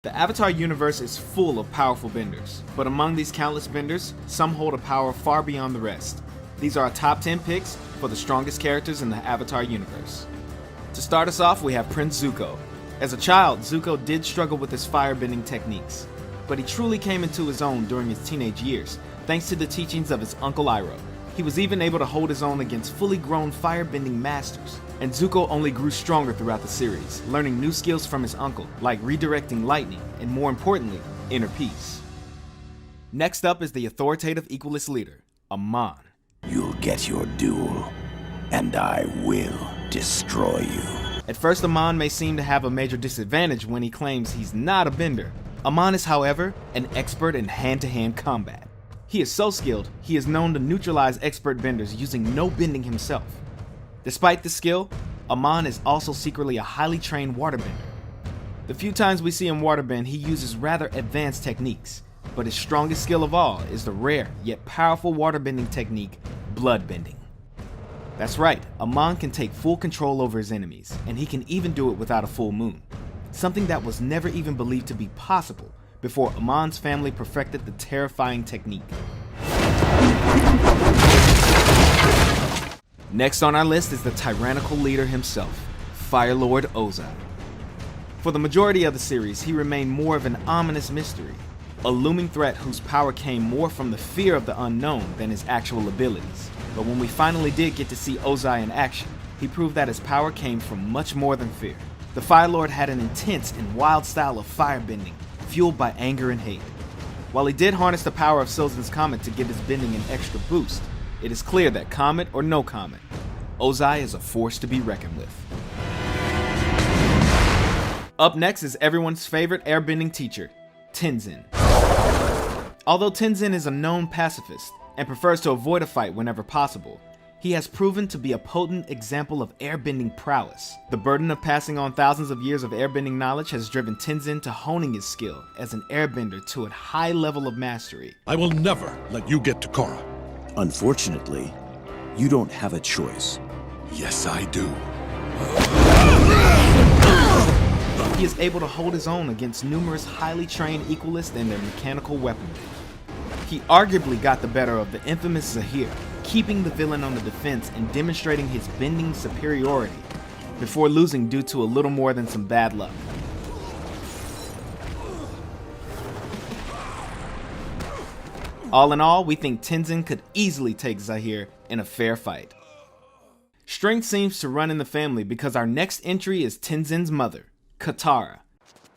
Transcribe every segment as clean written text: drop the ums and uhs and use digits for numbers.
The Avatar universe is full of powerful benders, but among these countless benders, some hold a power far beyond the rest. These are our top 10 picks for the strongest characters in the Avatar universe. To start us off, we have Prince Zuko. As a child, Zuko did struggle with his firebending techniques, but he truly came into his own during his teenage years, thanks to the teachings of his uncle Iroh. He was even able to hold his own against fully grown firebending masters, and Zuko only grew stronger throughout the series, learning new skills from his uncle, like redirecting lightning, and more importantly, inner peace. Next up is the authoritative equalist leader, Amon. You'll get your duel, and I will destroy you. At first, Amon may seem to have a major disadvantage when he claims he's not a bender. Amon is, however, an expert in hand-to-hand combat. He is so skilled, he is known to neutralize expert benders using no bending himself. Despite this skill, Amon is also secretly a highly trained waterbender. The few times we see him waterbend, he uses rather advanced techniques, but his strongest skill of all is the rare yet powerful waterbending technique, bloodbending. That's right, Amon can take full control over his enemies, and he can even do it without a full moon, something that was never even believed to be possible before Amon's family perfected the terrifying technique. Next on our list is the tyrannical leader himself, Fire Lord Ozai. For the majority of the series, he remained more of an ominous mystery, a looming threat whose power came more from the fear of the unknown than his actual abilities. But when we finally did get to see Ozai in action, he proved that his power came from much more than fear. The Fire Lord had an intense and wild style of firebending, fueled by anger and hate. While he did harness the power of Sylvan's Comet to give his bending an extra boost, it is clear that comet or no comet, Ozai is a force to be reckoned with. Up next is everyone's favorite airbending teacher, Tenzin. Although Tenzin is a known pacifist and prefers to avoid a fight whenever possible, he has proven to be a potent example of airbending prowess. The burden of passing on thousands of years of airbending knowledge has driven Tenzin to honing his skill as an airbender to a high level of mastery. I will never let you get to Korra. Unfortunately, you don't have a choice. Yes, I do. He is able to hold his own against numerous highly trained equalists and their mechanical weaponry. He arguably got the better of the infamous Zahir, keeping the villain on the defense and demonstrating his bending superiority, before losing due to a little more than some bad luck. All in all, we think Tenzin could easily take Zahir in a fair fight. Strength seems to run in the family because our next entry is Tenzin's mother, Katara.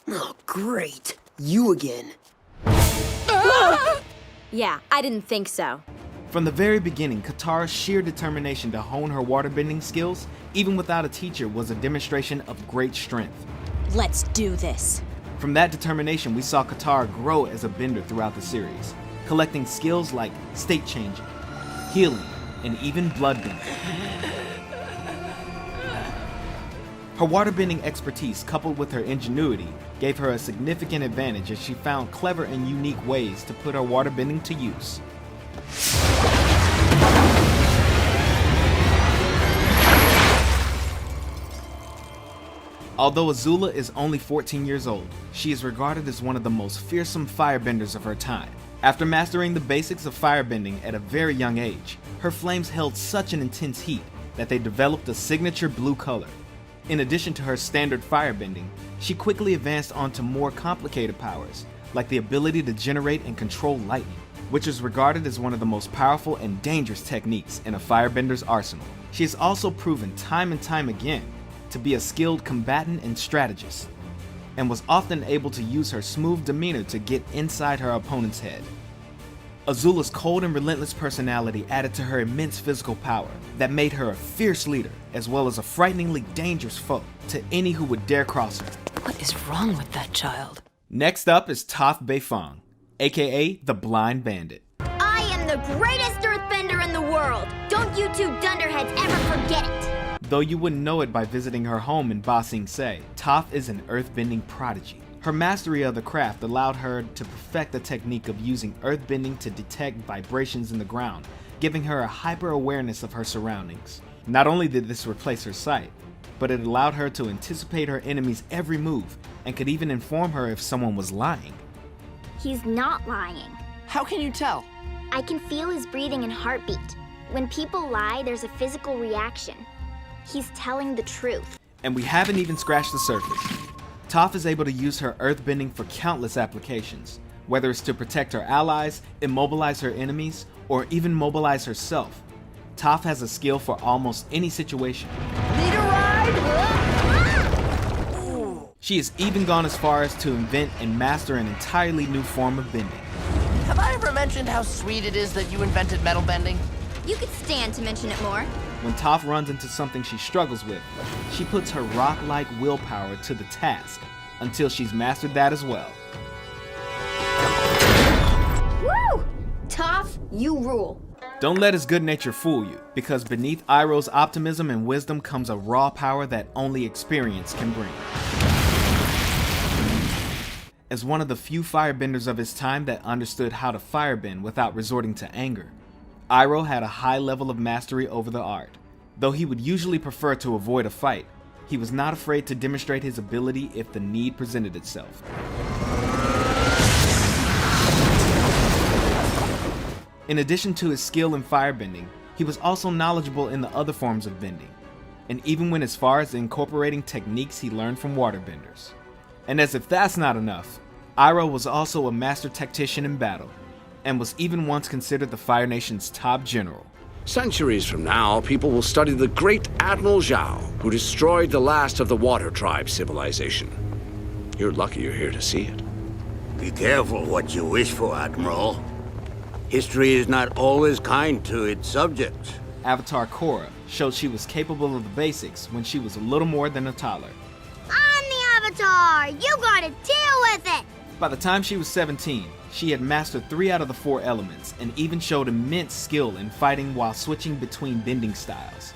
Oh, great. You again. Yeah, I didn't think so. From the very beginning, Katara's sheer determination to hone her waterbending skills, even without a teacher, was a demonstration of great strength. Let's do this. From that determination, we saw Katara grow as a bender throughout the series, collecting skills like state changing, healing, and even bloodbending. Her waterbending expertise, coupled with her ingenuity, gave her a significant advantage as she found clever and unique ways to put her waterbending to use. Although Azula is only 14 years old, she is regarded as one of the most fearsome firebenders of her time. After mastering the basics of firebending at a very young age, her flames held such an intense heat that they developed a signature blue color. In addition to her standard firebending, she quickly advanced onto more complicated powers, like the ability to generate and control lightning, which is regarded as one of the most powerful and dangerous techniques in a firebender's arsenal. She has also proven time and time again to be a skilled combatant and strategist, and was often able to use her smooth demeanor to get inside her opponent's head. Azula's cold and relentless personality added to her immense physical power that made her a fierce leader, as well as a frighteningly dangerous foe to any who would dare cross her. What is wrong with that child? Next up is Toph Beifong, aka the Blind Bandit. I am the greatest earthbender in the world! Don't you two dunderheads ever forget it! Though you wouldn't know it by visiting her home in Ba Sing Se, Toph is an earthbending prodigy. Her mastery of the craft allowed her to perfect the technique of using earthbending to detect vibrations in the ground, giving her a hyper-awareness of her surroundings. Not only did this replace her sight, but it allowed her to anticipate her enemy's every move and could even inform her if someone was lying. He's not lying. How can you tell? I can feel his breathing and heartbeat. When people lie, there's a physical reaction. He's telling the truth. And we haven't even scratched the surface. Toph is able to use her earthbending for countless applications, whether it's to protect her allies, immobilize her enemies, or even mobilize herself. Toph has a skill for almost any situation. Need a ride? She has even gone as far as to invent and master an entirely new form of bending. Have I ever mentioned how sweet it is that you invented metal bending? You could stand to mention it more. When Toph runs into something she struggles with, she puts her rock-like willpower to the task until she's mastered that as well. Woo! Toph, you rule. Don't let his good nature fool you, because beneath Iroh's optimism and wisdom comes a raw power that only experience can bring. As one of the few firebenders of his time that understood how to firebend without resorting to anger, Iroh had a high level of mastery over the art. Though he would usually prefer to avoid a fight, he was not afraid to demonstrate his ability if the need presented itself. In addition to his skill in firebending, he was also knowledgeable in the other forms of bending, and even went as far as incorporating techniques he learned from waterbenders. And as if that's not enough, Iroh was also a master tactician in battle, and was even once considered the Fire Nation's top general. Centuries from now, people will study the great Admiral Zhao, who destroyed the last of the Water Tribe civilization. You're lucky you're here to see it. Be careful what you wish for, Admiral. History is not always kind to its subjects. Avatar Korra showed she was capable of the basics when she was a little more than a toddler. I'm the Avatar! You gotta deal with it! By the time she was 17, she had mastered 3 out of the 4 elements and even showed immense skill in fighting while switching between bending styles.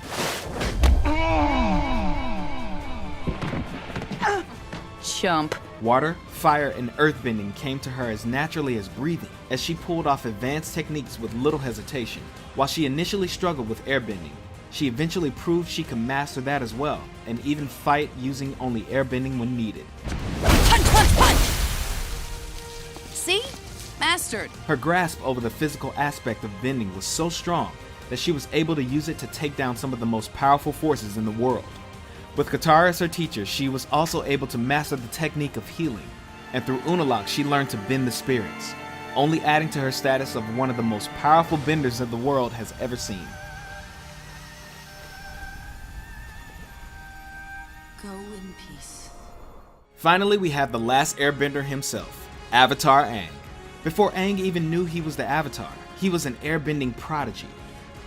Chump. Water, fire, and earthbending came to her as naturally as breathing, as she pulled off advanced techniques with little hesitation. While she initially struggled with airbending, she eventually proved she could master that as well, and even fight using only airbending when needed. Punch, punch, punch! See? Mastered. Her grasp over the physical aspect of bending was so strong that she was able to use it to take down some of the most powerful forces in the world. With Katara as her teacher, she was also able to master the technique of healing, and through Unalaq she learned to bend the spirits, only adding to her status of one of the most powerful benders that the world has ever seen. Go in peace. Finally, we have the last airbender himself, Avatar Aang. Before Aang even knew he was the Avatar, he was an airbending prodigy,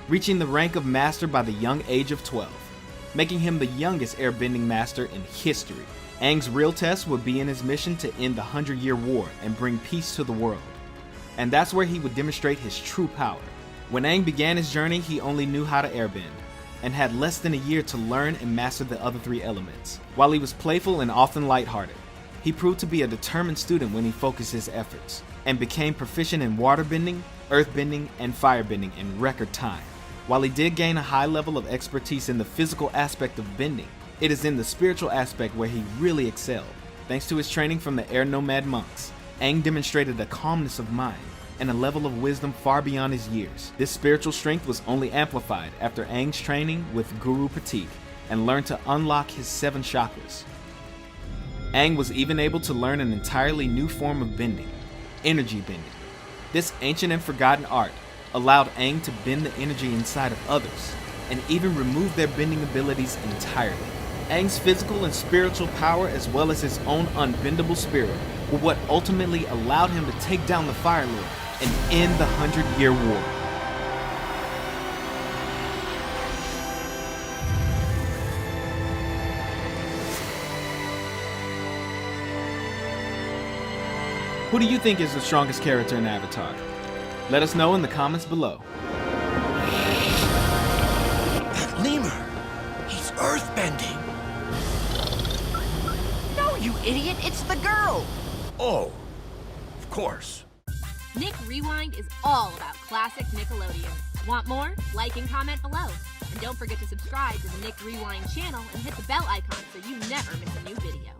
reaching the rank of master by the young age of 12, making him the youngest airbending master in history. Aang's real test would be in his mission to end the 100-Year War and bring peace to the world. And that's where he would demonstrate his true power. When Aang began his journey, he only knew how to airbend, and had less than a year to learn and master the other 3 elements. While he was playful and often lighthearted, he proved to be a determined student when he focused his efforts, and became proficient in waterbending, earthbending, and firebending in record time. While he did gain a high level of expertise in the physical aspect of bending, it is in the spiritual aspect where he really excelled. Thanks to his training from the Air Nomad monks, Aang demonstrated a calmness of mind and a level of wisdom far beyond his years. This spiritual strength was only amplified after Aang's training with Guru Pratik and learned to unlock his 7 chakras. Aang was even able to learn an entirely new form of bending, energy bending. This ancient and forgotten art allowed Aang to bend the energy inside of others, and even remove their bending abilities entirely. Aang's physical and spiritual power, as well as his own unbendable spirit, were what ultimately allowed him to take down the Fire Lord and end the 100-Year War. Who do you think is the strongest character in Avatar? Let us know in the comments below. That lemur! He's earthbending! No, you idiot, it's the girl! Oh, of course. Nick Rewind is all about classic Nickelodeon. Want more? Like and comment below. And don't forget to subscribe to the Nick Rewind channel and hit the bell icon so you never miss a new video.